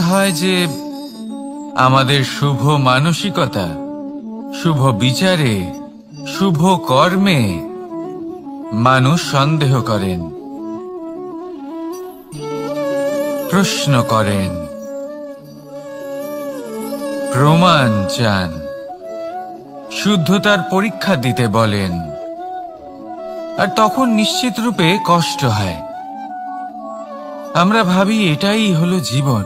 হয় যে আমাদের শুভ মানসিকতা, শুভ বিচারে, শুভ কর্মে মানুষ সন্দেহ করেন, প্রশ্ন করেন, প্রমাণ চান, শুদ্ধতার পরীক্ষা দিতে বলেন। আর তখন নিশ্চিত রূপে কষ্ট হয়। আমরা ভাবি এটাই হলো জীবন।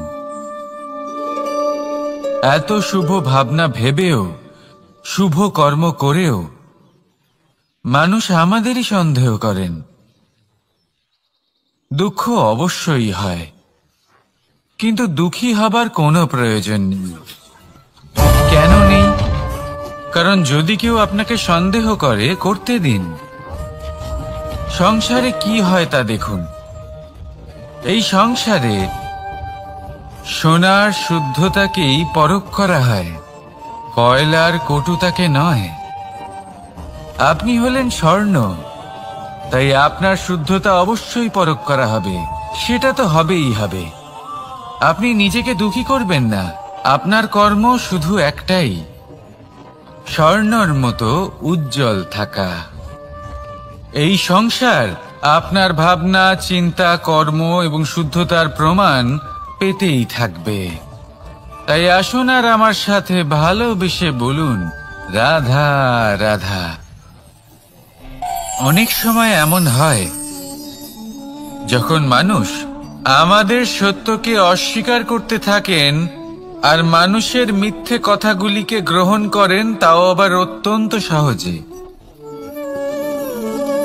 এত শুভ ভাবনা ভেবেও, শুভ কর্ম করেও মানুষ আমাদেরই সন্দেহ করেন। দুঃখ অবশ্যই হয়, কিন্তু দুঃখী হবার কোনো প্রয়োজন নেই। কেন নেই? কারণ যদি কেউ আপনাকে সন্দেহ করে, করতে দিন। সংসারে কি হয় তা দেখুন। এই সংসারে সোনার শুদ্ধতাকেই পরখ করা হয়, কয়লার কটুতাকে নয়। আপনি হলেন স্বর্ণ, তাই আপনার শুদ্ধতা অবশ্যই পরখ করা হবে। সেটা তো হবেই হবে। আপনি নিজেকে দুঃখী করবেন না। আপনার কর্ম শুধু একটাই, স্বর্ণর মতো উজ্জ্বল থাকা। এই সংসার আপনার ভাবনা, চিন্তা, কর্ম এবং শুদ্ধতার প্রমাণ পেতেই থাকবে। তাই আসুন আর আমার সাথে ভালোবেসে বলুন, রাধা রাধা। অনেক সময় এমন হয় যখন মানুষ আমাদের সত্যকে অস্বীকার করতে থাকেন আর মানুষের মিথ্যে কথাগুলিকে গ্রহণ করেন, তাও আবার অত্যন্ত সহজে।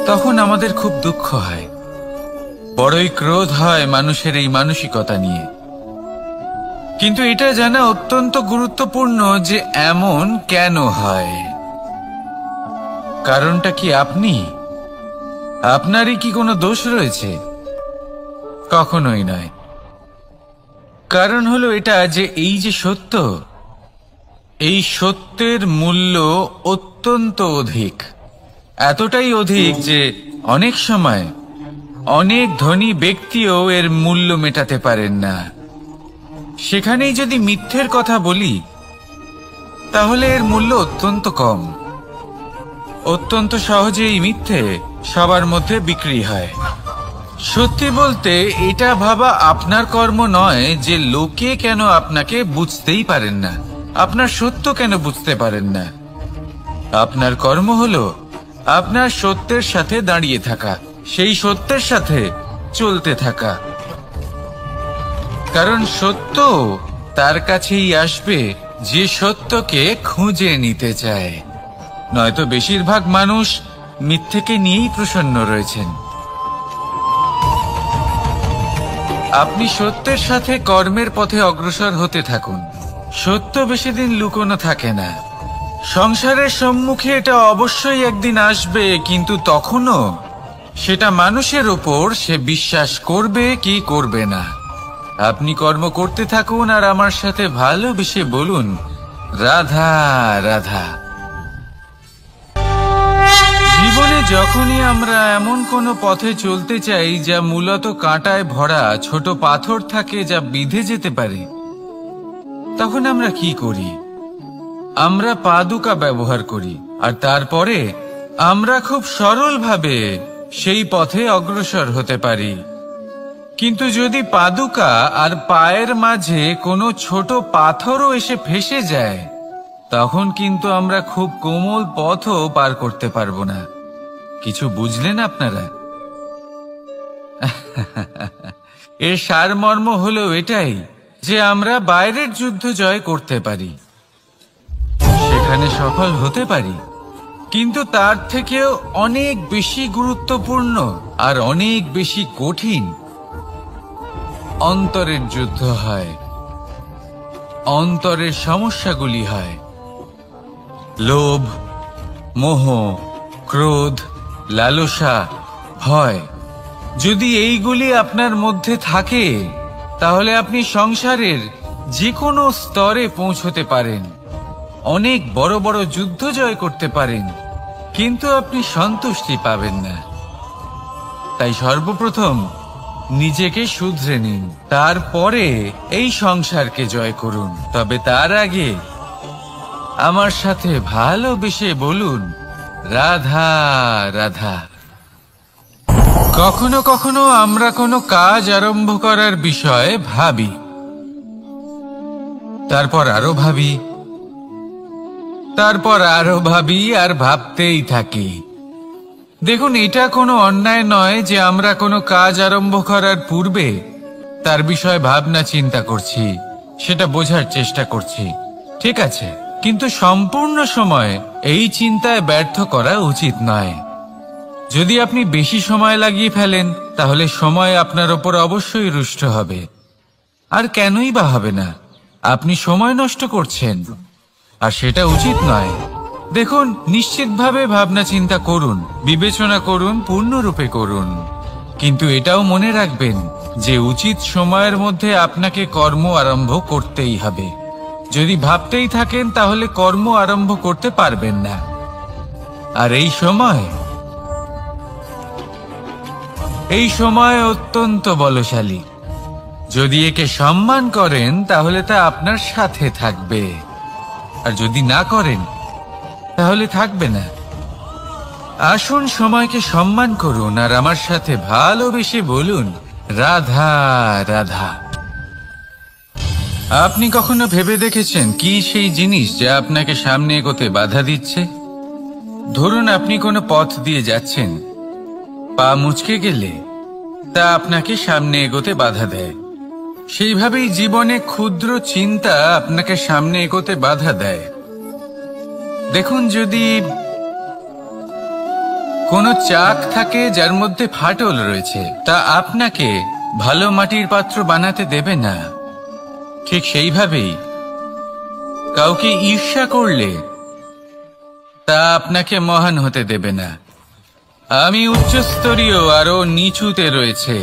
তখন আমাদের খুব দুঃখ হয়, বড়ই ক্রোধ হয় মানুষের এই মানসিকতা নিয়ে। কিন্তু এটা জানা অত্যন্ত গুরুত্বপূর্ণ যে এমন কেন হয়। কারণটা কি আপনি? আপনারই কি কোনো দোষ রয়েছে? কখনোই নয়। কারণ হলো এটা যে এই যে সত্য, এই সত্যের মূল্য অত্যন্ত অধিক। এতটাই অধিক যে অনেক সময় অনেক ধনী ব্যক্তিও এর মূল্য মেটাতে পারেন না। সেখানেই যদি মিথ্যের কথা বলি, তাহলে এর মূল্য অত্যন্ত কম। অত্যন্ত সহজে এই মিথ্যে সবার মধ্যে বিক্রি হয়। সত্যি বলতে এটা ভাবা আপনার কর্ম নয় যে লোকে কেন আপনাকে বুঝতেই পারেন না, আপনার সত্য কেন বুঝতে পারেন না। আপনার কর্ম হলো আপনার সত্যের সাথে দাঁড়িয়ে থাকা, সেই সত্যের সাথে চলতে থাকা। কারণ সত্য তার কাছেই আসবে যে সত্যকে খুঁজে নিতে চায়। নয়তো বেশিরভাগ মানুষ মিথ্যেকে নিয়েই প্রসন্ন রয়েছেন। আপনি সত্যের সাথে কর্মের পথে অগ্রসর হতে থাকুন। সত্য বেশি দিন লুকোনো থাকে না। সংসারের সম্মুখে এটা অবশ্যই একদিন আসবে, কিন্তু তখনও সেটা মানুষের ওপর সে বিশ্বাস করবে কি করবে না। আপনি কর্ম করতে থাকুন আর আমার সাথে ভালোবেসে বলুন, রাধা রাধা। জীবনে যখনই আমরা এমন কোনো পথে চলতে চাই যা মূলত কাঁটায় ভরা ছোট পাথর থাকে, যা বিঁধে যেতে পারে, তখন আমরা কি করি? আমরা পাদুকা ব্যবহার করি আর তারপরে আমরা খুব সরলভাবে সেই পথে অগ্রসর হতে পারি। কিন্তু যদি পাদুকা আর পায়ের মাঝে কোনো ছোট পাথরও এসে ফেসে যায়, তখন কিন্তু আমরা খুব কোমল পথও পার করতে পারবো না। কিছু বুঝলেন আপনারা? এর সারমর্ম হলো এটাই যে আমরা বাইরের যুদ্ধ জয় করতে পারি, সেখানে সফল হতে পারি, কিন্তু তার থেকেও অনেক বেশি গুরুত্বপূর্ণ আর অনেক বেশি কঠিন অন্তরের যুদ্ধ হয়। অন্তরের সমস্যাগুলি হয় লোভ, মোহ, ক্রোধ, লালসা, ভয়। যদি এইগুলি আপনার মধ্যে থাকে, তাহলে আপনি সংসারের যে কোনো স্তরে পৌঁছতে পারেন, অনেক বড় বড় যুদ্ধ জয় করতে পারেন, কিন্তু আপনি সন্তুষ্টি পাবেন না। তাই সর্বপ্রথম নিজেকে শুধরে নিন, তারপরে এই সংসারকে জয় করুন। তবে তার আগে আমার সাথে ভালোবেসে বলুন, রাধা রাধা। কখনো কখনো আমরা কোনো কাজ আরম্ভ করার বিষয়ে ভাবি, তারপর আরো ভাবি, তারপর আরো ভাবি, আর ভাবতেই থাকি। দেখুন, এটা কোনো অন্যায় নয় যে আমরা কোনো কাজ আরম্ভ করার পূর্বে তার বিষয়ে ভাবনা চিন্তা করছি, সেটা বোঝার চেষ্টা করছি, ঠিক আছে। কিন্তু সম্পূর্ণ সময় এই চিন্তায় ব্যর্থ করা উচিত নয়। যদি আপনি বেশি সময় লাগিয়ে ফেলেন, তাহলে সময় আপনার ওপর অবশ্যই রুষ্ট হবে। আর কেনই বা হবে না? আপনি সময় নষ্ট করছেন, আর সেটা উচিত নয়। দেখুন, নিশ্চিতভাবে ভাবনা চিন্তা করুন, বিবেচনা করুন, পূর্ণরূপে করুন, কিন্তু এটাও মনে রাখবেন যে উচিত সময়ের মধ্যে আপনাকে কর্ম আরম্ভ করতেই হবে। যদি ভাবতেই থাকেন, তাহলে কর্ম আরম্ভ করতে পারবেন না। আর এই সময় অত্যন্ত বলশালী। যদি একে সম্মান করেন, তাহলে তা আপনার সাথে থাকবে, আর যদি না করেন, তাহলে থাকবে না। আসুন সময়কে সম্মান করুন, আর আমার সাথে ভালোবেসে বলুন, রাধা রাধা। আপনি কখনো ভেবে দেখেছেন কি সেই জিনিস যা আপনাকে সামনে এগোতে বাধা দিচ্ছে? ধরুন, আপনি কোনো পথ দিয়ে যাচ্ছেন, পা মুচকে গেলে তা আপনাকে সামনে এগোতে বাধা দেয়। সেইভাবেই জীবনে ক্ষুদ্র চিন্তা আপনাকে সামনে এগোতে বাধা দেয়। দেখুন, যদি কোনো চাক থাকে যার মধ্যে ফাটল রয়েছে, তা আপনাকে ভালো মাটির পাত্র বানাতে দেবে না। ঠিক সেইভাবেই কাউকে ঈর্ষা করলে তা আপনাকে মহান হতে দেবে না। আমি উচ্চস্তরীয়, আরো নিচুতে রয়েছে,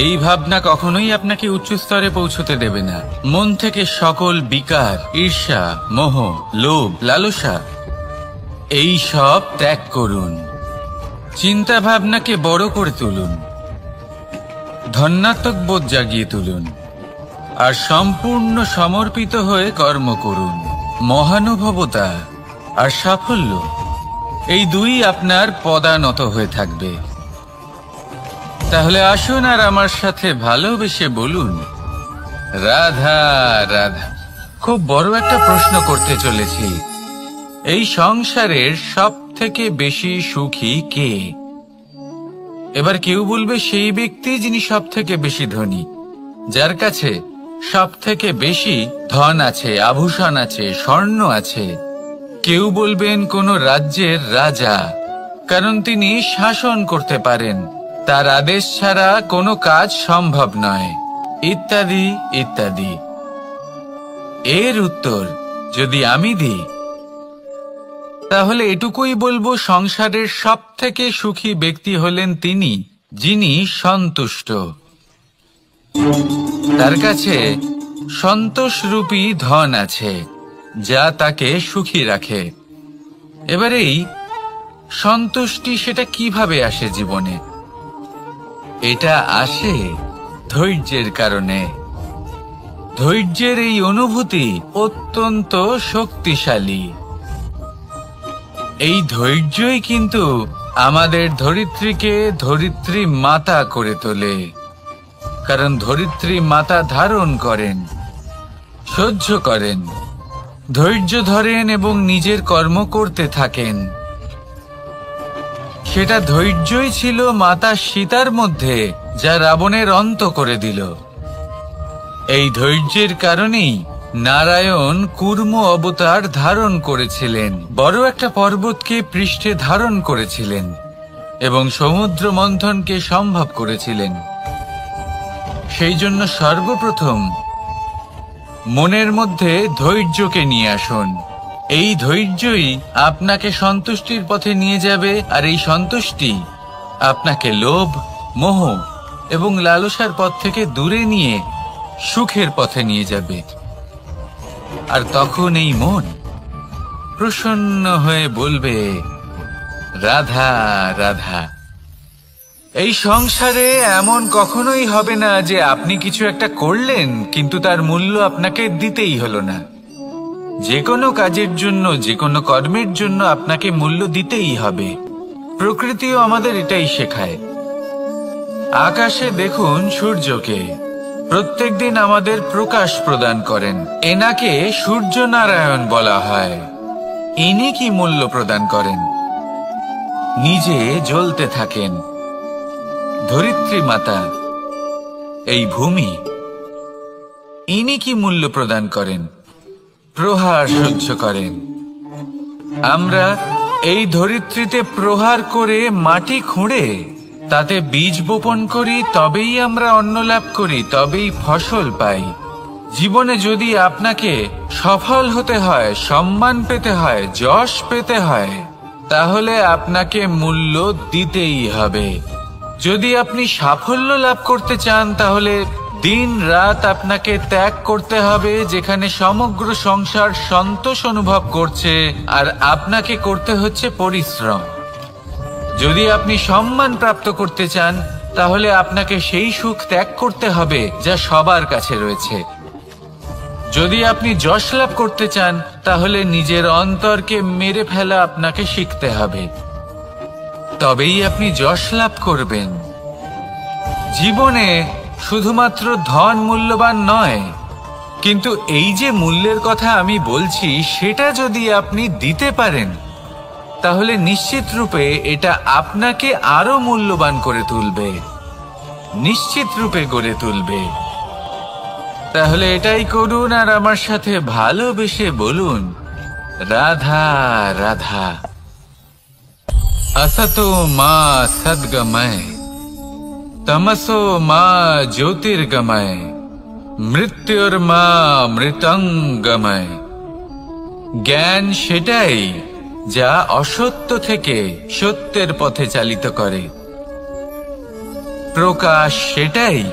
এই ভাবনা কখনোই আপনাকে উচ্চ স্তরে পৌঁছতে দেবে না। মন থেকে সকল বিকার, ঈর্ষা, মোহ, লোভ, লালসা এই সব ত্যাগ করুন। চিন্তা ভাবনাকে বড় করে তুলুন, ধন্যাত্মক বোধ জাগিয়ে তুলুন, আর সম্পূর্ণ সমর্পিত হয়ে কর্ম করুন। মহানুভবতা আর সাফল্য এই দুই আপনার পদানত হয়ে থাকবে। তাহলে আসুন আর আমার সাথে ভালোবেসে বলুন, রাধা রাধা। খুব বড় একটা প্রশ্ন করতে চলেছি, এই সংসারের সব থেকে বেশি সুখী কে? এবার কেউ বলবে সেই ব্যক্তি যিনি সব থেকে বেশি ধনী, যার কাছে সব থেকে বেশি ধন আছে, আভূষণ আছে, স্বর্ণ আছে। কেউ বলবেন কোনো রাজ্যের রাজা, কারণ তিনি শাসন করতে পারেন, তার আদেশ ছাড়া কোনো কাজ সম্ভব নয়, ইত্যাদি ইত্যাদি। এর উত্তর যদি আমি দিই, তাহলে এটুকুই বলবো, সংসারের সব থেকে সুখী ব্যক্তি হলেন তিনি যিনি সন্তুষ্ট। তার কাছে সন্তোষরূপী ধন আছে, যা তাকে সুখী রাখে। এবার এই সন্তুষ্টি, সেটা কিভাবে আসে জীবনে? এটা আসে ধৈর্যের কারণে। ধৈর্যের এই অনুভূতি অত্যন্ত শক্তিশালী। এই ধৈর্যই কিন্তু আমাদের ধরিত্রীকে ধরিত্রী মাতা করে তোলে, কারণ ধরিত্রী মাতা ধারণ করেন, সহ্য করেন, ধৈর্য ধরেন এবং নিজের কর্ম করতে থাকেন। সেটা ধৈর্যই ছিল মাতা সীতার মধ্যে, যা রাবণের অন্ত করে দিল। এই ধৈর্যের কারণেই নারায়ণ কুর্ম অবতার ধারণ করেছিলেন, বড় একটা পর্বতকে পৃষ্ঠে ধারণ করেছিলেন এবং সমুদ্র মন্থনকে সম্ভব করেছিলেন। সেই জন্য সর্বপ্রথম মনের মধ্যে ধৈর্যকে নিয়ে আসুন। এই ধৈর্যই আপনাকে সন্তুষ্টির পথে নিয়ে যাবে, আর এই সন্তুষ্টি আপনাকে লোভ, মোহ এবং লালসার পথ থেকে দূরে নিয়ে সুখের পথে নিয়ে যাবে। আর তখন এই মন প্রসন্ন হয়ে বলবে, রাধা রাধা। এই সংসারে এমন কখনোই হবে না যে আপনি কিছু একটা করলেন কিন্তু তার মূল্য আপনাকে দিতেই হলো না। যে কোনো কাজের জন্য, যে কোনো কর্মের জন্য আপনাকে মূল্য দিতেই হবে। প্রকৃতিও আমাদের এটাই শেখায়। আকাশে দেখুন সূর্যকে, প্রত্যেকদিন আমাদের প্রকাশ প্রদান করেন। এনাকে সূর্য নারায়ণ বলা হয়। ইনি কি মূল্য প্রদান করেন? নিজে জ্বলতে থাকেন। ধরিত্রী মাতা, এই ভূমি, ইনি কি মূল্য প্রদান করেন? প্রহার সহ্য করেন। আমরা এই ধরিত্রীতে প্রহার করে মাটি খুঁড়ে তাতে বীজ বপন করি, তবেই আমরা অন্ন লাভ করি, তবেই ফসল পাই। জীবনে যদি আপনাকে সফল হতে হয়, সম্মান পেতে হয়, যশ পেতে হয়, তাহলে আপনাকে মূল্য দিতেই হবে। যদি আপনি সাফল্য লাভ করতে চান, তাহলে দিন রাত আপনাকে ত্যাগ করতে হবে, যেখানে সমগ্র সংসার সন্তোষ অনুভব করছে আর আপনাকে করতে হচ্ছে পরিশ্রম। যদি আপনি সম্মান প্রাপ্ত করতে চান, তাহলে আপনাকে সেই সুখ ত্যাগ করতে হবে যা সবার কাছে রয়েছে। যদি আপনি যশ লাভ করতে চান, তাহলে নিজের অন্তরকে মেরে ফেলা আপনাকে শিখতে হবে, তবেই আপনি যশ লাভ করবেন। জীবনে শুধুমাত্র ধন মূল্যবান নয়, কিন্তু এই যে মূল্যের কথা আমি বলছি, সেটা যদি আপনি দিতে পারেন, তাহলে নিশ্চিত রূপে এটা আপনাকে আরো মূল্যবান করে তুলবে, নিশ্চিত রূপে গড়ে তুলবে। তাহলে এটাই করুন আর আমার সাথে ভালোবেসে বলুন, রাধা রাধা। असतो मा सद्गमय, तमसो मा ज्योतिर्गमय, मृत्युर्मा মৃতঙ্গময়। জ্ঞান সেটাই যা অসত্য থেকে সত্যের পথে চালিত করে। প্রকাশ সেটাই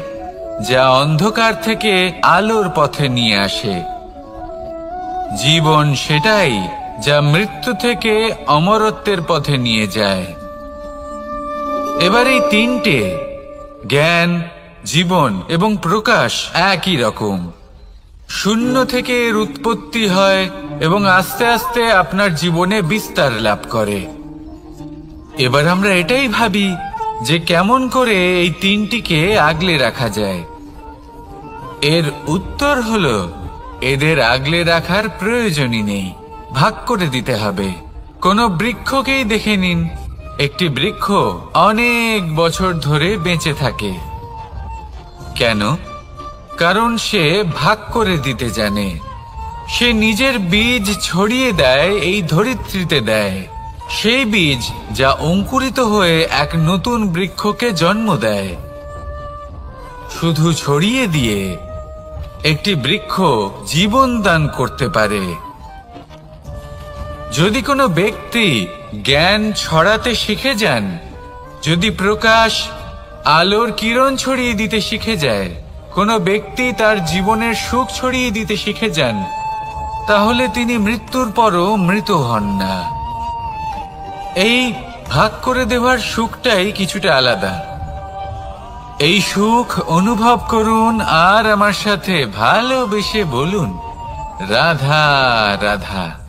যা অন্ধকার থেকে আলোর পথে নিয়ে আসে। জীবন সেটাই যা মৃত্যু থেকে অমরত্বের পথে নিয়ে যায়। এবার এই তিনটে, জ্ঞান, জীবন এবং প্রকাশ, একই রকম। শূন্য থেকে এর উৎপত্তি হয় এবং আস্তে আস্তে আপনার জীবনে বিস্তার লাভ করে। এবার আমরা এটাই ভাবি যে কেমন করে এই তিনটিকে আগলে রাখা যায়। এর উত্তর হলো, এদের আগলে রাখার প্রয়োজনই নেই, ভাগ করে দিতে হবে। কোনো বৃক্ষকেই দেখে নিন, একটি বৃক্ষ অনেক বছর ধরে বেঁচে থাকে। কেন? কারণ সে ভাগ করে দিতে জানে। সে নিজের বীজ ছড়িয়ে দেয়, এই ধরিত্রীতে দেয়, সেই বীজ যা অঙ্কুরিত হয়ে এক নতুন বৃক্ষকে জন্ম দেয়। শুধু ছড়িয়ে দিয়ে একটি বৃক্ষ জীবন দান করতে পারে। যদি কোনো ব্যক্তি জ্ঞান ছড়াতে শিখে যান, যদি প্রকাশ, আলোর কিরণ ছড়িয়ে দিতে শিখে যায়, কোনো ব্যক্তি তার জীবনের সুখ ছড়িয়ে দিতে শিখে যান, তাহলে তিনি মৃত্যুর পরও মৃত হন না। এই ভাগ করে দেওয়ার সুখটাই কিছুটা আলাদা। এই সুখ অনুভব করুন আর আমার সাথে ভালোবেসে বলুন, রাধা রাধা।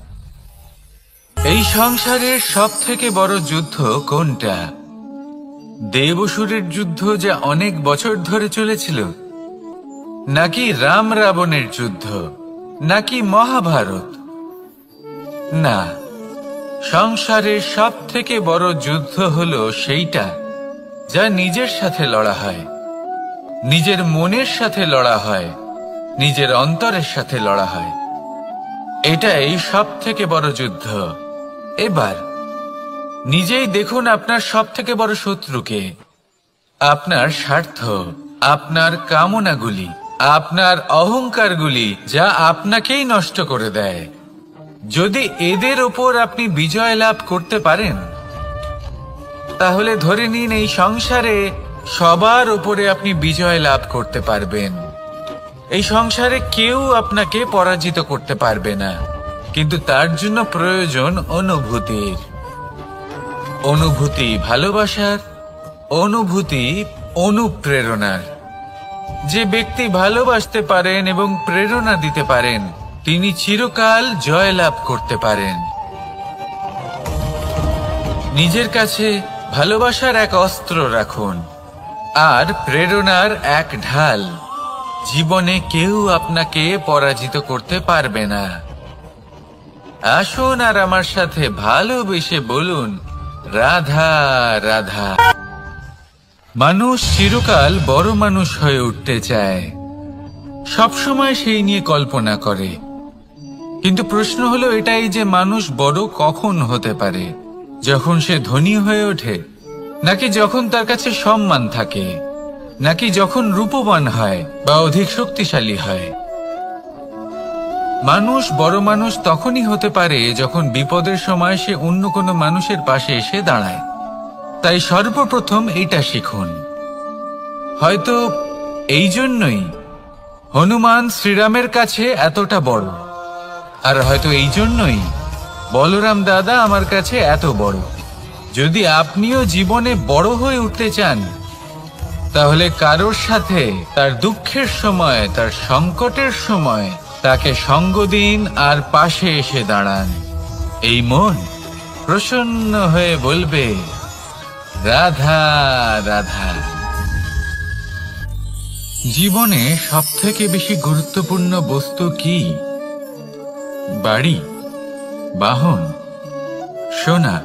এই সংসারের সব থেকে বড় যুদ্ধ কোনটা? দেব-অসুরের যুদ্ধ যা অনেক বছর ধরে চলেছিল, নাকি রাম রাবণের যুদ্ধ, নাকি মহাভারত? না, সংসারের সব থেকে বড় যুদ্ধ হলো সেইটা যা নিজের সাথে লড়া হয়, নিজের মনের সাথে লড়া হয়, নিজের অন্তরের সাথে লড়া হয়। এটাই সব থেকে বড় যুদ্ধ। এবার নিজেই দেখুন আপনার সব থেকে বড় শত্রুকে। আপনার স্বার্থ, আপনার কামনাগুলি, আপনার অহংকারগুলি, যা আপনাকেই নষ্ট করে দেয়। যদি এদের ওপর আপনি বিজয় লাভ করতে পারেন, তাহলে ধরে নিন এই সংসারে সবার উপরে আপনি বিজয় লাভ করতে পারবেন। এই সংসারে কেউ আপনাকে পরাজিত করতে পারবে না, কিন্তু তার জন্য প্রয়োজন অনুভূতির। অনুভূতি ভালোবাসার, অনুভূতি অনুপ্রেরণার। যে ব্যক্তি ভালোবাসতে পারেন এবং প্রেরণা দিতে পারেন তিনি চিরকাল জয়লাভ করতে পারেন। নিজের কাছে ভালোবাসার এক অস্ত্র রাখুন আর প্রেরণার এক ঢাল। জীবনে কেউ আপনাকে পরাজিত করতে পারবে না। আসুন আর আমার সাথে ভালোবেসে বলুন, রাধা রাধা। মানুষ চিরকাল বড় মানুষ হয়ে উঠতে চায়, সবসময় সেই নিয়ে কল্পনা করে। কিন্তু প্রশ্ন হলো এটাই যে মানুষ বড় কখন হতে পারে? যখন সে ধনী হয়ে ওঠে, নাকি যখন তার কাছে সম্মান থাকে, নাকি যখন রূপবান হয় বা অধিক শক্তিশালী হয়? মানুষ বড় মানুষ তখনই হতে পারে যখন বিপদের সময় সে অন্য কোনো মানুষের পাশে এসে দাঁড়ায়। তাই সর্বপ্রথম এটা শিখুন। হয়তো এই জন্যই হনুমান শ্রীরামের কাছে এতটা বড়, আর হয়তো এই জন্যই বলরাম দাদা আমার কাছে এত বড়। যদি আপনিও জীবনে বড় হয়ে উঠতে চান, তাহলে কারোর সাথে তার দুঃখের সময়, তার সংকটের সময় তাকে সঙ্গ দিন আর পাশে এসে দাঁড়ান। এই মন প্রসন্ন হয়ে বলবে, রাধা রাধা। জীবনে সবথেকে বেশি গুরুত্বপূর্ণ বস্তু কি? বাড়ি, বাহন, সোনা,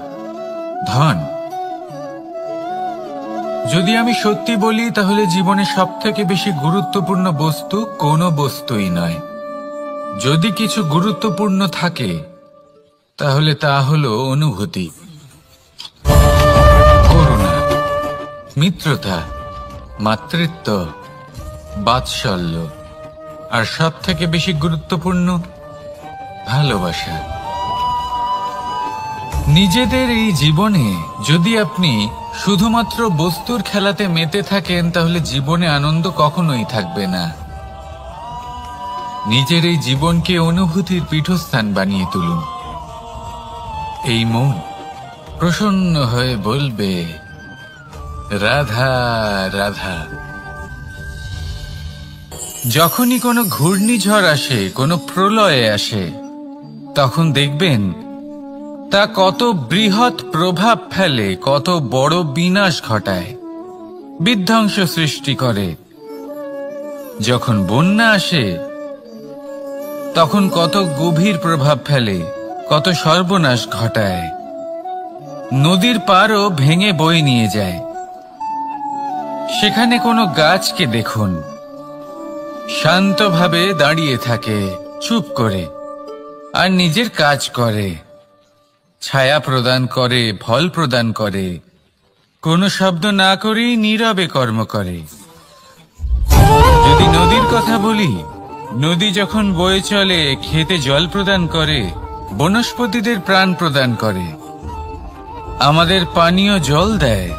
ধন? যদি আমি সত্যি বলি তাহলে জীবনে সবথেকে বেশি গুরুত্বপূর্ণ বস্তু কোনো বস্তুই নয়। যদি কিছু গুরুত্বপূর্ণ থাকে তাহলে তা হলো অনুভূতি, করুণা, মিত্রতা, মাতৃত্ব, বাৎসল্য, আর সবথেকে বেশি গুরুত্বপূর্ণ ভালোবাসা। নিজেদের এই জীবনে যদি আপনি শুধুমাত্র বস্তুর খেলাতে মেতে থাকেন তাহলে জীবনে আনন্দ কখনোই থাকবে না। নিজের এই জীবনকে অনুভূতির পীঠস্থান বানিয়ে তুলুন। এই মন প্রসন্ন হয়ে বলবে, রাধা রাধা। যখনই কোনো ঘূর্ণিঝড় আসে, কোনো প্রলয় আসে, তখন দেখবেন তা কত বৃহৎ প্রভাব ফেলে, কত বড় বিনাশ ঘটায়, বিধ্বংস সৃষ্টি করে। যখন বন্যা আসে তখন কত গভীর প্রভাব ফেলে, কত সর্বনাশ ঘটায়। নদীর পাড়ও ভেঙে বয়ে নিয়ে যায়। সেখানে কোনো গাছকে দেখুন, শান্তভাবে দাঁড়িয়ে থাকে, চুপ করে, আর নিজের কাজ করে, ছায়া প্রদান করে, ফল প্রদান করে, কোনো শব্দ না করেই নীরবে কর্ম করে। যদি নদীর কথা বলি, নদী যখন বয়ে চলে খেতে জল প্রদান করে, বনস্পতিদের প্রাণ প্রদান করে, আমাদের পানীয় জল দেয়।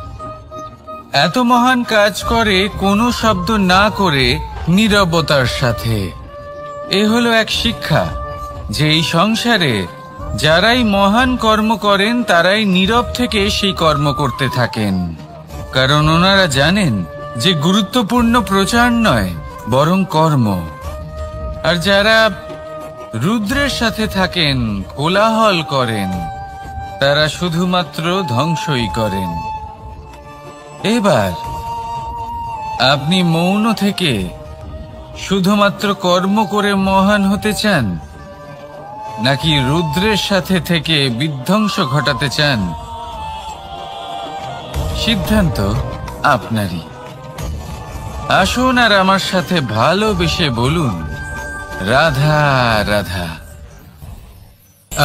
এত মহান কাজ করে কোনো শব্দ না করে, নীরবতার সাথে। এ হলো এক শিক্ষা যে এই সংসারে যারাই মহান কর্ম করেন তারাই নীরব থেকে সেই কর্ম করতে থাকেন, কারণ ওনারা জানেন যে গুরুত্বপূর্ণ প্রচার নয় বরং কর্ম। আর যারা রুদ্রের সাথে থাকেন, কোলাহল করেন, তারা শুধুমাত্র ধ্বংসই করেন। এবার আপনি মৌন থেকে শুধুমাত্র কর্ম করে মহান হতে চান, নাকি রুদ্রের সাথে থেকে বিধ্বংস ঘটাতে চান? সিদ্ধান্ত আপনারই। আসুন আর আমার সাথে ভালোবেসে বলুন, রাধা রাধা।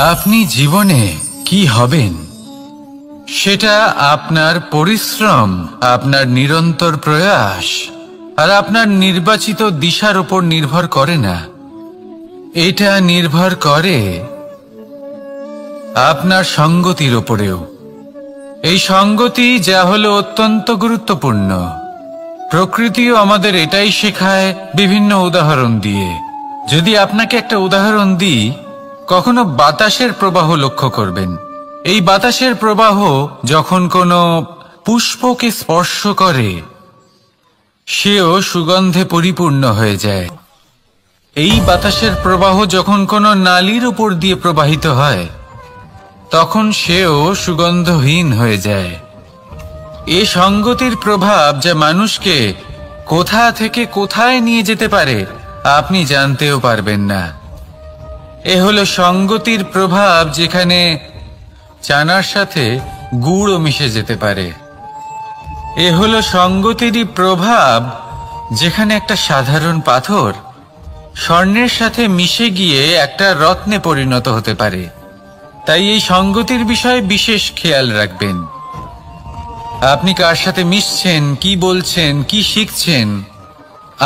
আপনি জীবনে কি হবেন সেটা আপনার পরিশ্রম, আপনার নিরন্তর প্রয়াস আর আপনার নির্বাচিত দিশার উপর নির্ভর করে না। এটা নির্ভর করে আপনার সঙ্গতির উপরেও। এই সঙ্গতি যা হলো অত্যন্ত গুরুত্বপূর্ণ। প্রকৃতিও আমাদের এটাই শেখায় বিভিন্ন উদাহরণ দিয়ে। যদি আপনাকে একটা উদাহরণ দিই, কখনো বাতাসের প্রবাহ লক্ষ্য করবেন। এই বাতাসের প্রবাহ যখন কোনো পুষ্পকে স্পর্শ করে সেও সুগন্ধে পরিপূর্ণ হয়ে যায়। এই বাতাসের প্রবাহ যখন কোনো নালীর উপর দিয়ে প্রবাহিত হয় তখন সেও সুগন্ধহীন হয়ে যায়। এ সঙ্গতির প্রভাব যা মানুষকে কোথা থেকে কোথায় নিয়ে যেতে পারে আপনি জানতেও পারবেন না। এ হলো সঙ্গতির প্রভাব, যেখানে চানার সাথে গুড়ও মিশে যেতে পারে। এ হলো সঙ্গতিরই প্রভাব, যেখানে একটা সাধারণ পাথর স্বর্ণের সাথে মিশে গিয়ে একটা রত্নে পরিণত হতে পারে। তাই এই সঙ্গতির বিষয়ে বিশেষ খেয়াল রাখবেন। আপনি কার সাথে মিশছেন, কি বলছেন, কি শিখছেন,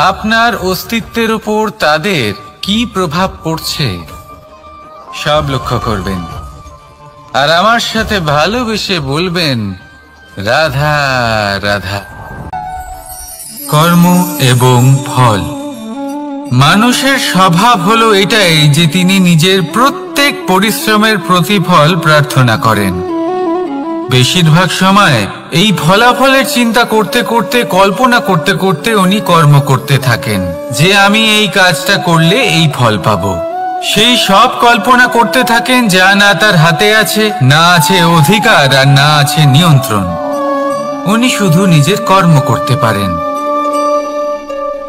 আপনার অস্তিত্বের উপর তাদের কি প্রভাব পড়ছে সব লক্ষ্য করবেন। আর আমার সাথে ভালোবেসে বলবেন, রাধা রাধা। কর্ম এবং ফল। মানুষের স্বভাব হলো এটাই যে তিনি নিজের প্রত্যেক পরিশ্রমের প্রতিফল প্রার্থনা করেন। বেশিরভাগ সময় এই ফলাফলের চিন্তা করতে করতে, কল্পনা করতে করতে উনি কর্ম করতে থাকেন যে আমি এই কাজটা করলে এই ফল পাবো। সেই সব কল্পনা করতে থাকেন যা না তার হাতে আছে, না আছে অধিকার, আর না আছে নিয়ন্ত্রণ। উনি শুধু নিজের কর্ম করতে পারেন।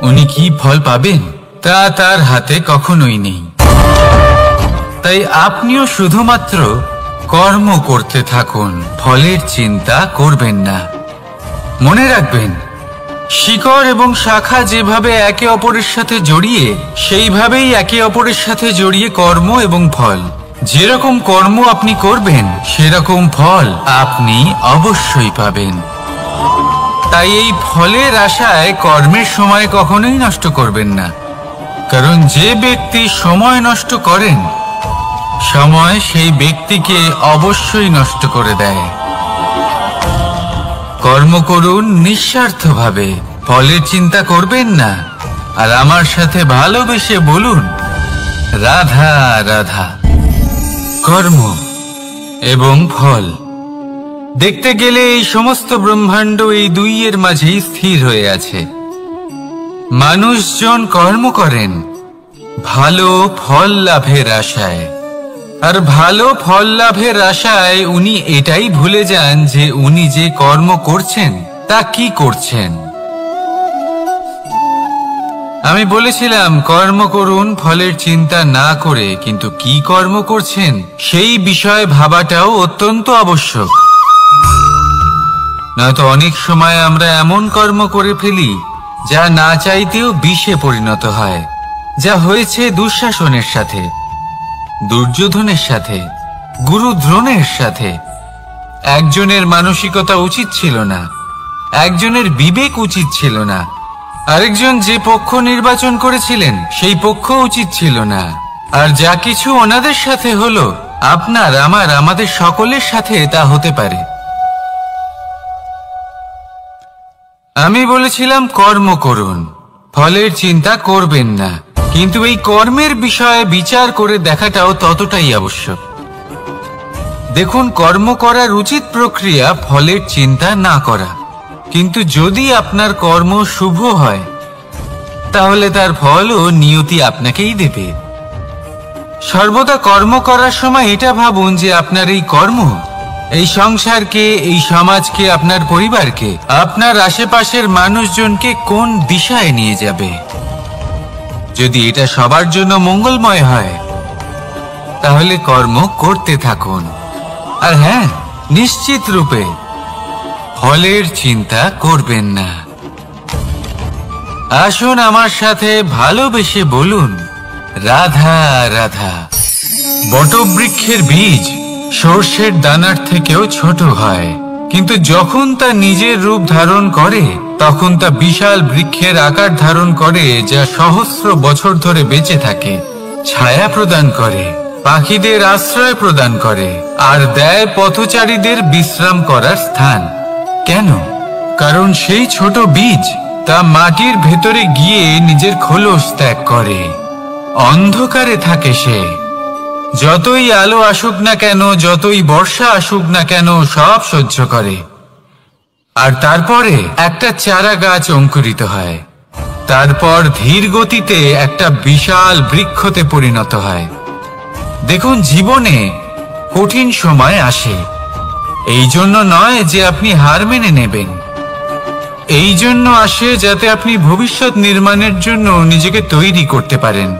উনি কি ফল পাবেন তা তার হাতে কখনোই নেই। তাই আপনিও শুধুমাত্র কর্ম করতে থাকুন, ফলের চিন্তা করবেন না। মনে রাখবেন, শিকড় এবং শাখা যেভাবে একে অপরের সাথে জড়িয়ে, সেইভাবেই একে অপরের সাথে জড়িয়ে কর্ম এবং ফল। যেরকম কর্ম আপনি করবেন সেরকম ফল আপনি অবশ্যই পাবেন। তাই এই ফলের আশায় কর্মের সময় কখনোই নষ্ট করবেন না, কারণ যে ব্যক্তি সময় নষ্ট করেন সময় সেই ব্যক্তিকে অবশ্যই নষ্ট করে দেয়। কর্ম করুন নিঃস্বার্থভাবে, ফলের চিন্তা করবেন না। আর আমার সাথে ভালোবেসে বলুন, রাধা রাধা। কর্ম এবং ফল। দেখতে গেলে এই সমস্ত ব্রহ্মাণ্ড এই দুইয়ের মাঝেই স্থির হয়ে আছে। মানুষজন কর্ম করেন ভালো ফল লাভের আশায়, আর ভালো ফল লাভের আশায় উনি এটাই ভুলে যান যে উনি যে কর্ম করছেন তা কি করছেন। আমি বলেছিলাম কর্ম করুন ফলের চিন্তা না করে, কিন্তু কি কর্ম করছেন সেই বিষয়ে ভাবাটাও অত্যন্ত আবশ্যক। নয়তো অনেক সময় আমরা এমন কর্ম করে ফেলি যা না চাইতেও বিষে পরিণত হয়, যা হয়েছে দুঃশাসনের সাথে, দুর্যোধনের সাথে, গুরু দ্রোণের সাথে। একজনের মানসিকতা উচিত ছিল না, একজনের বিবেক উচিত ছিল না, আরেকজন যে পক্ষ নির্বাচন করেছিলেন সেই পক্ষ উচিত ছিল না। আর যা কিছু ওনাদের সাথে হলো, আপনার, আমার, আমাদের সকলের সাথে তা হতে পারে। আমি বলেছিলাম কর্ম করুন, ফলের চিন্তা করবেন না, কিন্তু এই কর্মের বিষয়ে বিচার করে দেখাটাও ততটাই আবশ্যক। দেখুন, কর্ম করার উচিত প্রক্রিয়া ফলের চিন্তা না করা, কিন্তু যদি আপনার কর্ম শুভ হয় তাহলে তার ফলও নিয়তি আপনাকেই দেবে। সর্বদা কর্ম করার সময় এটা ভাবুন যে আপনার এই কর্ম এই সংসারকে, এই সমাজকে, আপনার পরিবারকে, আপনার আশেপাশের মানুষজনকে কোন দিশায় নিয়ে যাবে। যদি এটা সবার জন্য মঙ্গলময় হয় তাহলে কর্ম করতে থাকুন। আর হ্যাঁ, নিশ্চিত রূপে ফলের চিন্তা করবেন না। আসুন আমার সাথে ভালোবেসে বলুন, রাধা রাধা। বটবৃক্ষের বীজ সর্ষের দানার থেকেও ছোট হয়, কিন্তু যখন তা নিজের রূপ ধারণ করে তখন তা বিশাল বৃক্ষের আকার ধারণ করে, যা সহস্র বছর ধরে বেঁচে থাকে, ছায়া প্রদান করে, পাখিদের আশ্রয় প্রদান করে, আর দেয় পথচারীদের বিশ্রাম করার স্থান। কেন? কারণ সেই ছোট বীজ তা মাটির ভেতরে গিয়ে নিজের খোলস ত্যাগ করে। অন্ধকারে থাকে সে, যতই আলো আসুক না কেন, যতই বর্ষা আসুক না কেন, সব সহ্য করে। আর তারপরে একটা চারা গাছ অঙ্কুরিত হয়, তারপর ধীর গতিতে একটা বিশাল বৃক্ষতে পরিণত হয়। দেখুন, জীবনে কঠিন সময় আসে, এই জন্য নয় যে আপনি হার মেনে নেবেন, এই জন্য আসে যাতে আপনি ভবিষ্যৎ নির্মাণের জন্য নিজেকে তৈরি করতে পারেন।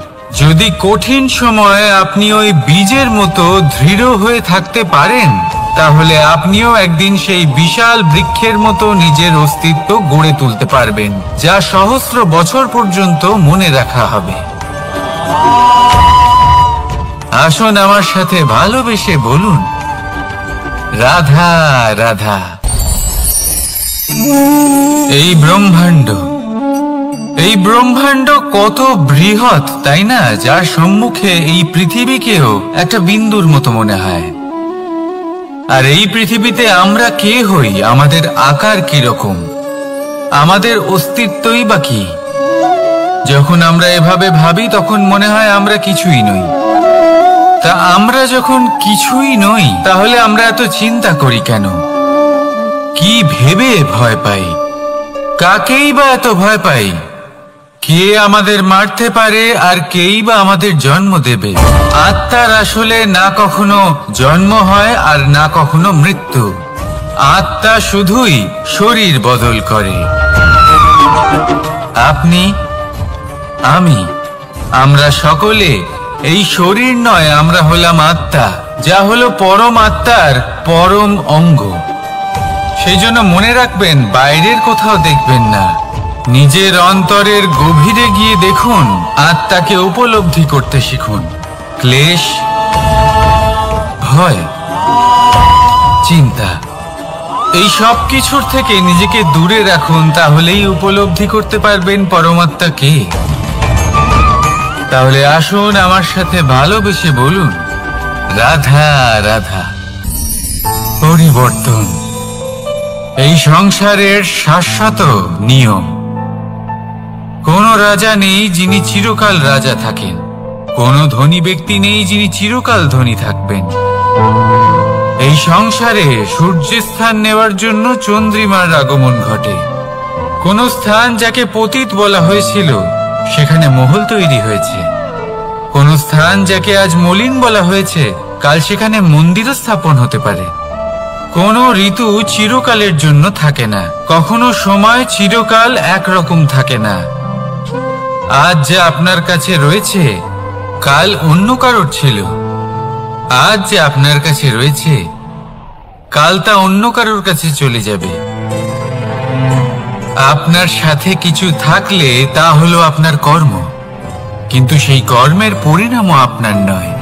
যদি কঠিন সময়ে আপনি ওই বীজের মতো দৃঢ় হয়ে থাকতে পারেন, তাহলে আপনিও একদিন সেই বিশাল বৃক্ষের মতো নিজের অস্তিত্ব গড়ে তুলতে পারবেন, যা সহস্র বছর পর্যন্ত মনে রাখা হবে। আসুন আমার সাথে ভালোবেসে বলুন, রাধা রাধা। এই ব্রহ্মাণ্ড কত বৃহৎ, তাই না? যার সম্মুখে এই পৃথিবীকেও একটা বিন্দুর মতো মনে হয়। আর এই পৃথিবীতে আমরা কে হই, আমাদের আকার কিরকম, আমাদের অস্তিত্বই বা কি? যখন আমরা এভাবে ভাবি তখন মনে হয় আমরা কিছুই নই। তা আমরা যখন কিছুই নই, তাহলে আমরা এত চিন্তা করি কেন? কি ভেবে ভয় পাই? কাকেই বা এত ভয় পাই? কে আমাদের মারতে পারে আর কেই বা আমাদের জন্ম দেবে? আত্মার আসলে না কখনো জন্ম হয় আর না কখনো মৃত্যু। আত্মা শুধুই শরীর বদল করে। আপনি, আমি, আমরা সকলে এই শরীর নয়, আমরা হলাম আত্মা, যা হলো পরম আত্মার পরম অঙ্গ। সেই জন্য মনে রাখবেন, বাইরের কোথাও দেখবেন না, নিজের অন্তরের গভীরে গিয়ে দেখুন, আত্মাকে উপলব্ধি করতে শিখুন। ক্লেশ, ভয়, চিন্তা, এই সব কিছুর থেকে নিজেকে দূরে রাখুন, তাহলেই উপলব্ধি করতে পারবেন পরমাত্মা কে। তাহলে আসুন আমার সাথে ভালোবেসে বলুন, রাধা রাধা। পরিবর্তন এই সংসারের শাশ্বত নিয়ম। কোন রাজা নেই যিনি চিরকাল রাজা থাকেন, কোন ধনী ব্যক্তি নেই যিনি চিরকাল ধনী থাকবেন। এই সংসারে সূর্যের স্থান নেওয়ার জন্য চন্দ্রিমার আগমন ঘটে। কোন স্থান যাকে পতিত বলা হয়েছিল, সেখানে মহল তৈরি হয়েছে। কোন স্থান যাকে আজ মলিন বলা হয়েছে, কাল সেখানে মন্দিরও স্থাপন হতে পারে। কোন ঋতু চিরকালের জন্য থাকে না, কখনো সময় চিরকাল একরকম থাকে না। আজ যা আপনার কাছে রয়েছে, কাল অন্য কারোর ছিল। আজ যে আপনার কাছে রয়েছে, কাল তা অন্য কারোর কাছে চলে যাবে। আপনার সাথে কিছু থাকলে তা হলো আপনার কর্ম, কিন্তু সেই কর্মের পরিণামও আপনার নয়।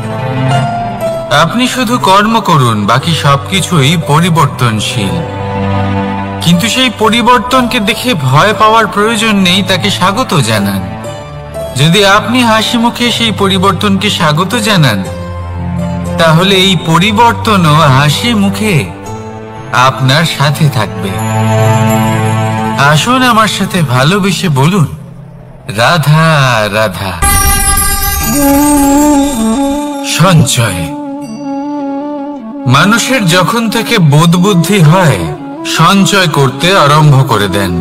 আপনি শুধু কর্ম করুন, বাকি সবকিছুই পরিবর্তনশীল। কিন্তু সেই পরিবর্তনকে দেখে ভয় পাওয়ার প্রয়োজন নেই, তাকে স্বাগত জানান। যদি আপনি হাসি মুখে সেই পরিবর্তনকে স্বাগত জানান, তাহলে এই পরিবর্তনও হাসি মুখে আপনার সাথে থাকবে। আসুন আমার সাথে ভালোবেসে বলুন, রাধা রাধা। সঞ্চয় মানুষের যখন থেকে বোধ বুদ্ধি হয়, সঞ্চয় করতে আরম্ভ করে দেন।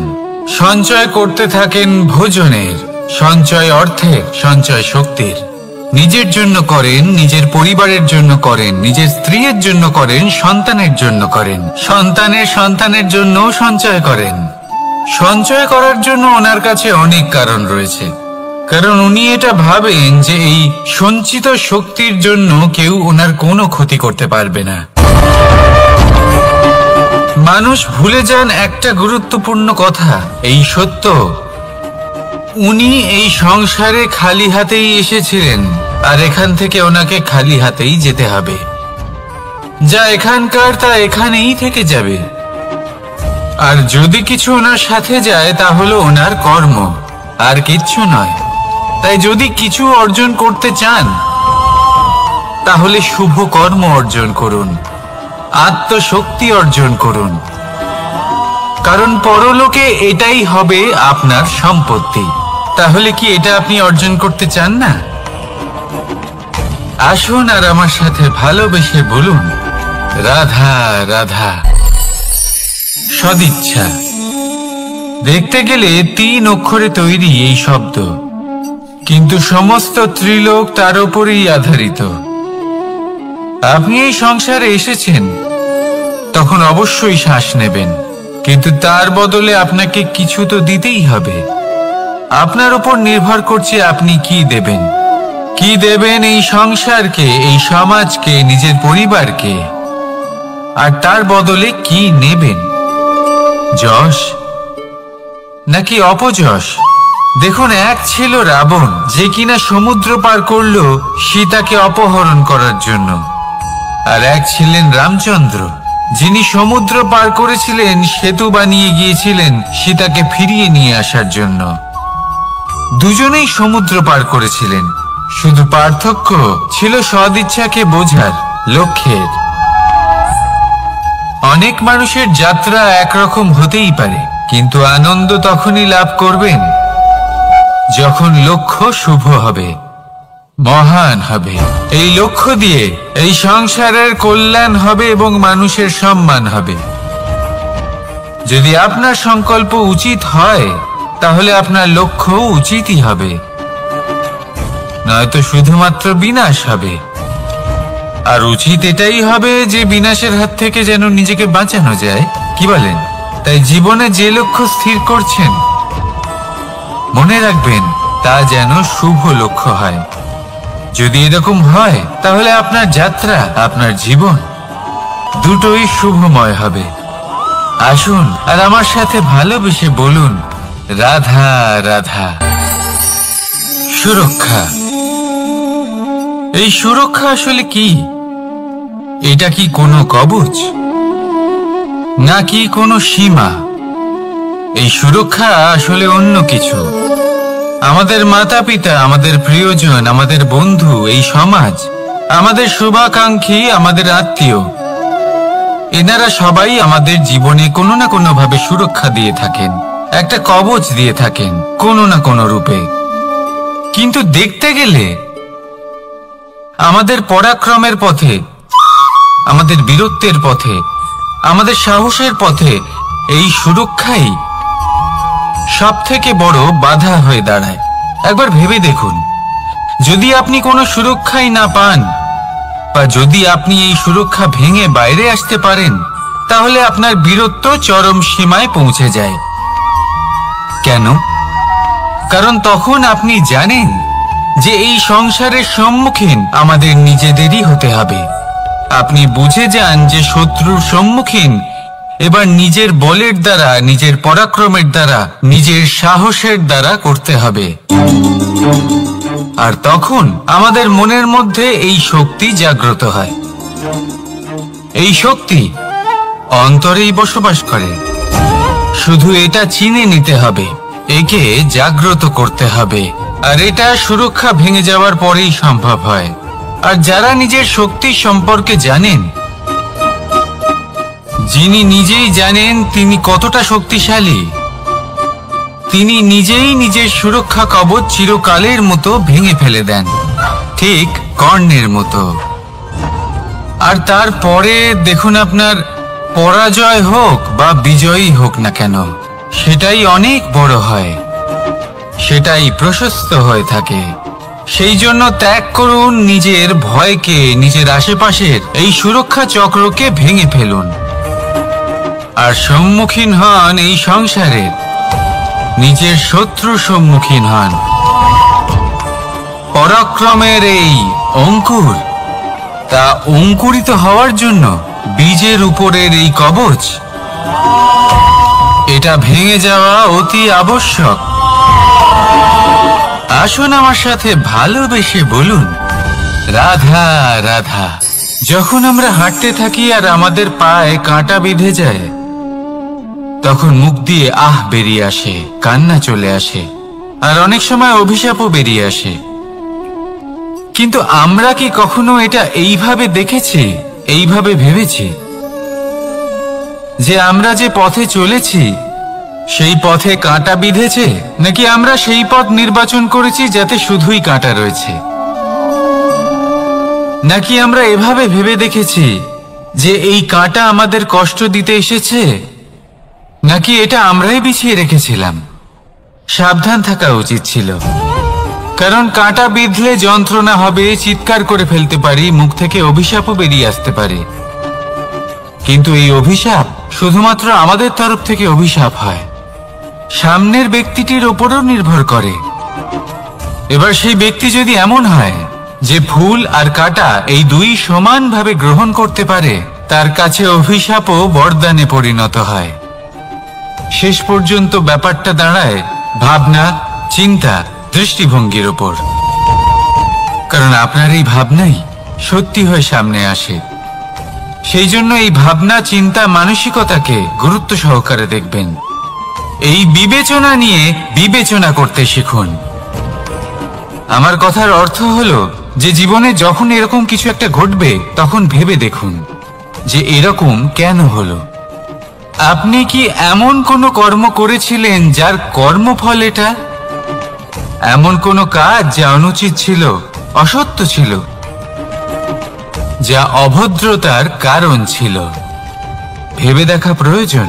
সঞ্চয় করতে থাকেন ভোজনের, সঞ্চয় অর্থের, সঞ্চয় শক্তির। নিজের জন্য করেন, নিজের পরিবারের জন্য করেন, নিজের স্ত্রীর জন্য করেন, সন্তানের জন্য করেন, সন্তানের সন্তানের জন্য সঞ্চয় করেন। সঞ্চয় করার জন্য ওনার কাছে অনেক কারণ রয়েছে, কারণ উনি এটা ভাবেন যে এই সঞ্চিত শক্তির জন্য কেউ ওনার কোনো ক্ষতি করতে পারবে না। মানুষ ভুলে যান একটা গুরুত্বপূর্ণ কথা, এই সত্য, উনি এই সংসারে খালি হাতেই এসেছিলেন, আর এখান থেকে ওনাকে খালি হাতেই যেতে হবে। যা এখানকার তা এখানেই থেকে যাবে। আর যদি কিছু ওনার সাথে যায়, তা হলো ওনার কর্ম, আর কিচ্ছু নয়। তাই যদি কিছু অর্জন করতে চান, তাহলে শুভ কর্ম অর্জন করুন, আত্মশক্তি অর্জন করুন, কারণ পরলোকে এটাই হবে আপনার সম্পত্তি। তাহলে কি এটা আপনি অর্জন করতে চান না? আসুন আর আমার সাথে ভালোবেসে বলুন, রাধা রাধা। সদিচ্ছা। দেখতে গেলে 3 অক্ষরে তৈরি এই শব্দ, কিন্তু সমস্ত ত্রিলোক তার উপরেই আধারিত। আপনি এই সংসারে এসেছেন, তখন অবশ্যই শ্বাস নেবেন, কিন্তু তার বদলে আপনাকে কিছু তো দিতেই হবে। আপনার উপর নির্ভর করছে আপনি কি দেবেন। কি দেবেন এই সংসারকে, এই সমাজকে, নিজের পরিবারকে, আর তার বদলে কি নেবেন? যশ নাকি অপযশ? দেখুন, এক ছিল রাবণ, যে কিনা সমুদ্র পার করল সীতাকে অপহরণ করার জন্য, আর এক ছিলেন রামচন্দ্র, যিনি সমুদ্র পার করেছিলেন, সেতু বানিয়ে গিয়েছিলেন সীতাকে ফিরিয়ে নিয়ে আসার জন্য। দুজনেই সমুদ্র পার করেছিলেন, শুধু পার্থক্য ছিল সদিচ্ছাকে বোঝার লক্ষ্যের। অনেক মানুষের যাত্রা একরকম হতেই পারে, কিন্তু আনন্দ তখনই লাভ করবেন যখন লক্ষ্য শুভ হবে, মহান হবে। এই লক্ষ্য দিয়ে এই সংসারের কল্যাণ হবে এবং মানুষের সম্মান হবে। যদি আপনার সংকল্প উচিত হয়, তাহলে আপনার লক্ষ্য উচিতই হবে, নয়তো শুধুমাত্র বিনাশ হবে। আর উচিত এটাই হবে যে বিনাশের হাত থেকে যেন নিজেকে বাঁচানো যায়, কি বলেন? তাই জীবনে যে লক্ষ্য স্থির করছেন, মনে রাখবেন তা যেন শুভ লক্ষ্য হয়। যদি এরকম হয়, তাহলে আপনার যাত্রা, আপনার জীবন দুটোই শুভময় হবে। আসুন আর আমার সাথে ভালোবেসে বলুন, রাধা রাধা। সুরক্ষা। এই সুরক্ষা আসলে কি? এটা কি কোনো কবচ, নাকি কোনো সীমা? এই সুরক্ষা আসলে অন্য কিছু। আমাদের মাতা পিতা, আমাদের প্রিয়জন, আমাদের বন্ধু, এই সমাজ, আমাদের শুভাকাঙ্ক্ষী, আমাদের আত্মীয়, এনারা সবাই আমাদের জীবনে কোনো না কোনো ভাবে সুরক্ষা দিয়ে থাকেন, একটা কবচ দিয়ে থাকেন কোনো না কোনো রূপে। কিন্তু দেখতে গেলে আমাদের পরাক্রমের পথে, আমাদের বীরত্বের পথে, আমাদের সাহসের পথে এই সুরক্ষাই সব থেকে বড় বাধা হয়ে দাঁড়ায়। একবার ভেবে দেখুন, যদি আপনি কোনো সুরক্ষাই না পান, বা যদি আপনি এই সুরক্ষা ভেঙে বাইরে আসতে পারেন, তাহলে আপনার বীরত্ব চরম সীমায় পৌঁছে যায়। কেন? কারণ তখন আপনি জানেন যে এই সংসারের সম্মুখীন আমাদের নিজেদেরই হতে হবে। আপনি বুঝে যান যে শত্রুর সম্মুখীন এবার নিজের বলের দ্বারা, নিজের পরাক্রমের দ্বারা, নিজের সাহসের দ্বারা করতে হবে। আর তখন আমাদের মনের মধ্যে এই শক্তি জাগ্রত হয়। এই শক্তি অন্তরেই বসবাস করে, শুধু এটা চিনে নিতে হবে, একে জাগ্রত করতে হবে। আর এটা সুরক্ষা ভেঙে যাওয়ার পরেই সম্ভব হয়। আর যারা নিজের শক্তি সম্পর্কে জানেন, যিনি নিজেই জানেন তিনি কতটা শক্তিশালী, তিনি নিজেই নিজের সুরক্ষা কবচ চিরকালের মতো ভেঙে ফেলে দেন, ঠিক কর্ণের মতো। আর তারপরে দেখুন, আপনার পরাজয় হোক বা বিজয়ী হোক না কেন, সেটাই অনেক বড় হয়, সেটাই প্রশস্ত হয়ে থাকে। সেই জন্য ত্যাগ করুন নিজের ভয়কে, নিজের আশেপাশের এই সুরক্ষা চক্রকে ভেঙে ফেলুন, আর সম্মুখীন হন এই সংসারের নিজের শত্রুর সম্মুখীন হন। পরাক্রমের এই অঙ্কুর, তা অঙ্কুরিত হওয়ার জন্য বীজের উপরের এই কবচ, এটা ভেঙে যাওয়া অতি আবশ্যক। আসুন আমার সাথে ভালোবেসে বলুন, রাধা রাধা। যখন আমরা হাঁটতে থাকি আর আমাদের পায়ে কাঁটা বিঁধে যায়, তখন মুখ দিয়ে আহ বেরিয়ে আসে, কান্না চলে আসে, আর অনেক সময় অভিশাপও বেরিয়ে আসে। কিন্তু আমরা কি কখনো এটা এইভাবে দেখেছি, এইভাবে ভেবেছি যে আমরা যে পথে চলেছি সেই পথে কাঁটা বিঁধেছে, নাকি আমরা সেই পথ নির্বাচন করেছি যাতে শুধুই কাঁটা রয়েছে? নাকি আমরা এভাবে ভেবে দেখেছি যে এই কাঁটা আমাদের কষ্ট দিতে এসেছে, নাকি এটা আমরাই বিছিয়ে রেখেছিলাম? সাবধান থাকা উচিত ছিল, কারণ কাঁটা বিঁধলে যন্ত্রণা হবে, চিৎকার করে ফেলতে পারি, মুখ থেকে অভিশাপও বেরিয়ে আসতে পারে। কিন্তু এই অভিশাপ শুধুমাত্র আমাদের তরফ থেকে অভিশাপ হয়, সামনের ব্যক্তিটির ওপরও নির্ভর করে। এবার সেই ব্যক্তি যদি এমন হয় যে ফুল আর কাঁটা এই দুই সমানভাবে গ্রহণ করতে পারে, তার কাছে অভিশাপও বরদানে পরিণত হয়। শেষ পর্যন্ত ব্যাপারটা দাঁড়ায় ভাবনা, চিন্তা, দৃষ্টিভঙ্গির ওপর। কারণ আপনার এই ভাবনাই সত্যি হয়ে সামনে আসে। সেই জন্য এই ভাবনা, চিন্তা, মানসিকতাকে গুরুত্ব সহকারে দেখবেন। এই বিবেচনা নিয়ে বিবেচনা করতে শিখুন। আমার কথার অর্থ হলো যে জীবনে যখন এরকম কিছু একটা ঘটবে, তখন ভেবে দেখুন যে এরকম কেন হলো। আপনি কি এমন কোনো কর্ম করেছিলেন যার কর্মফল এটা? এমন কোনো কাজ যা অনুচিত ছিল, অসত্য ছিল, যা অভদ্রতার কারণ ছিল? ভেবে দেখা প্রয়োজন।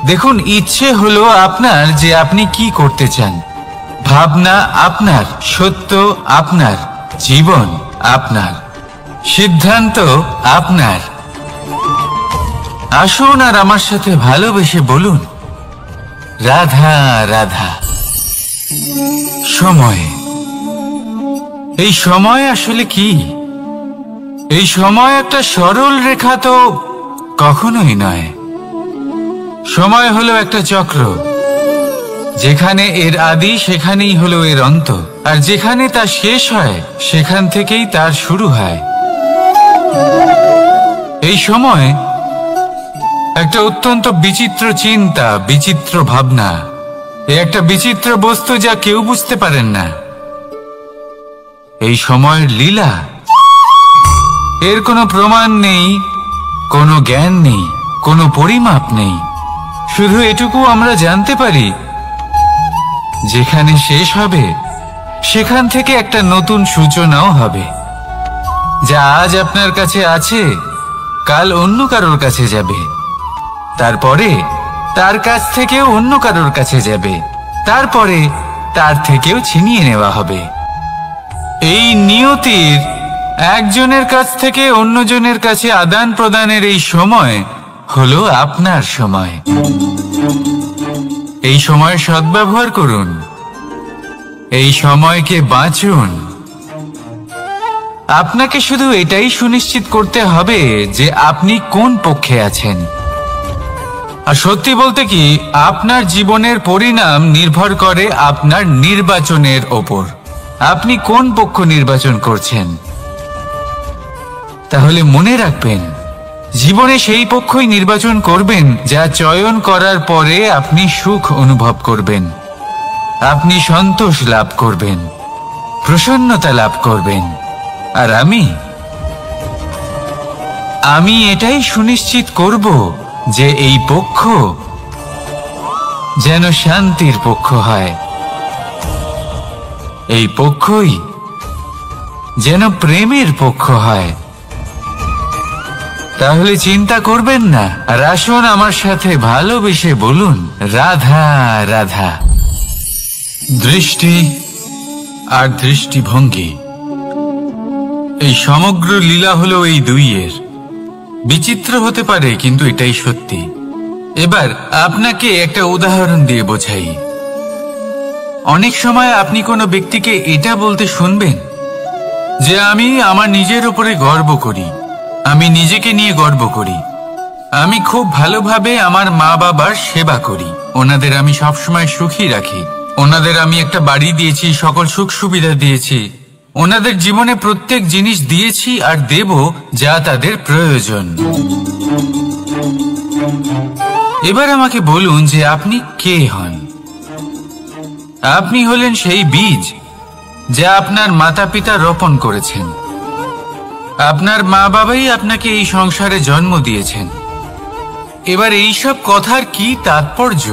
দেখুন, ইচ্ছে হলো আপনার যে আপনি কি করতে চান, ভাবনা আপনার, সত্য আপনার, জীবন আপনার, সিদ্ধান্ত আপনার। আসুন আর আমার সাথে ভালোবেসে বলুন, রাধা রাধা। সময়। এই সময় আসলে কি? এই সময় একটা সরল রেখা তো কখনোই নয়। সময় হলো একটা চক্র, যেখানে এর আদি সেখানেই হলো এর অন্ত, আর যেখানে তা শেষ হয় সেখান থেকেই তার শুরু হয়। এই সময় একটা অত্যন্ত বিচিত্র চিন্তা, বিচিত্র ভাবনা, একটা বিচিত্র বস্তু যা কেউ বুঝতে পারেন না। এই সময়ের লীলা, এর কোনো প্রমাণ নেই, কোনো জ্ঞান নেই, কোনো পরিমাপ নেই। শুধু এটুকু আমরা জানতে পারি, যেখানে শেষ হবে সেখান থেকে একটা নতুন সূচনাও হবে। যা আজ আপনার কাছে আছে, কাল অন্য কারোর কাছে যাবে, তারপরে তার কাছ থেকেও অন্য কারোর কাছে যাবে, তারপরে তার থেকেও ছিনিয়ে নেওয়া হবে। এই নিয়তির একজনের কাছ থেকে অন্যজনের কাছে আদান প্রদানের এই সময় হলো আপনার সময়। এই সময় সদ্ব্যবহার করুন, এই সময়কে বাঁচুন। আপনাকে শুধু এটাই সুনিশ্চিত করতে হবে যে আপনি কোন পক্ষে আছেন। আর সত্যি বলতে কি, আপনার জীবনের পরিণাম নির্ভর করে আপনার নির্বাচনের ওপর। আপনি কোন পক্ষ নির্বাচন করছেন? তাহলে মনে রাখবেন, জীবনে সেই পক্ষই নির্বাচন করবেন যা চয়ন করার পরে আপনি সুখ অনুভব করবেন, আপনি সন্তোষ লাভ করবেন, প্রসন্নতা লাভ করবেন। আর আমি এটাই সুনিশ্চিত করব যে এই পক্ষ যেন শান্তির পক্ষ হয়, এই পক্ষই যেন প্রেমের পক্ষ হয়। তাহলে চিন্তা করবেন না, আর আসুন আমার সাথে ভালোবেসে বলুন, রাধা রাধা। দৃষ্টি আর দৃষ্টিভঙ্গি, এই সমগ্র লীলা হলো এই দুইয়ের। বিচিত্র হতে পারে, কিন্তু এটাই সত্যি। এবার আপনাকে একটা উদাহরণ দিয়ে বোঝাই। অনেক সময় আপনি কোনো ব্যক্তিকে এটা বলতে শুনবেন যে আমি আমার নিজের উপরে গর্ব করি, আমি নিজেকে নিয়ে গর্ব করি, আমি খুব ভালোভাবে আমার মা বাবার সেবা করি, ওনাদের আমি সবসময় সুখী রাখি, ওনাদের আমি একটা বাড়ি দিয়েছি, সকল সুখ সুবিধা দিয়েছি, ওনাদের জীবনে প্রত্যেক জিনিস দিয়েছি আর দেব যা তাদের প্রয়োজন। এবার আমাকে বলুন যে আপনি কে হন? আপনি হলেন সেই বীজ যা আপনার মাতা পিতা রোপণ করেছেন। আপনার মা বাবাই আপনাকে এই সংসারে জন্ম দিয়েছেন। এবার এইসব কথার কি তাৎপর্য?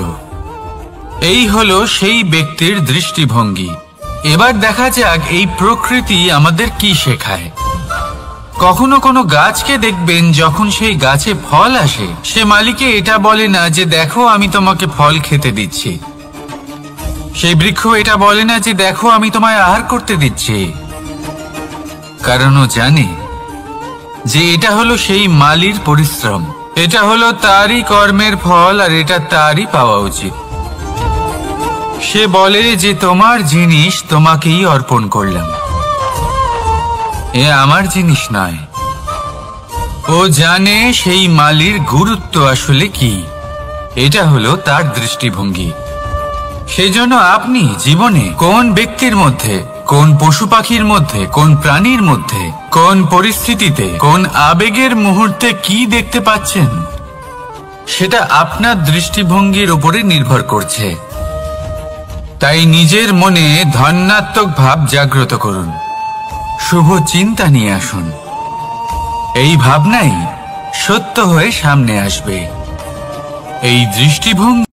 এই হলো সেই ব্যক্তির দৃষ্টিভঙ্গি। এবার দেখা যাক এই প্রকৃতি আমাদের কি শেখায়। কখনো কোনো গাছকে দেখবেন, যখন সেই গাছে ফল আসে, সে মালিকে এটা বলে না যে দেখো আমি তোমাকে ফল খেতে দিচ্ছি। সেই বৃক্ষ এটা বলে না যে দেখো আমি তোমায় আহার করতে দিচ্ছি, কারণ ও জানে যে এটা হলো সেই মালির পরিশ্রম, এটা হলো তারই কর্মের ফল, আর এটা তারই পাওয়া উচিত। সে বলে যে তোমার জিনিস তোমাকেই অর্পণ করলাম, এ আমার জিনিস নয়। ও জানে সেই মালির গুরুত্ব আসলে কি, এটা হলো তার দৃষ্টিভঙ্গি। সেজন্য আপনি জীবনে কোন ব্যক্তির মধ্যে, কোন পশু পাখির মধ্যে, কোন প্রাণীর মধ্যে, কোন পরিস্থিতিতে, কোন আবেগের মুহূর্তে কি দেখতে পাচ্ছেন, সেটা আপনার দৃষ্টিভঙ্গির উপরে নির্ভর করছে। তাই নিজের মনে ধনাত্মক ভাব জাগ্রত করুন, শুভ চিন্তা নিয়ে আসুন। এই ভাবনাই সত্য হয়ে সামনে আসবে। এই দৃষ্টিভঙ্গি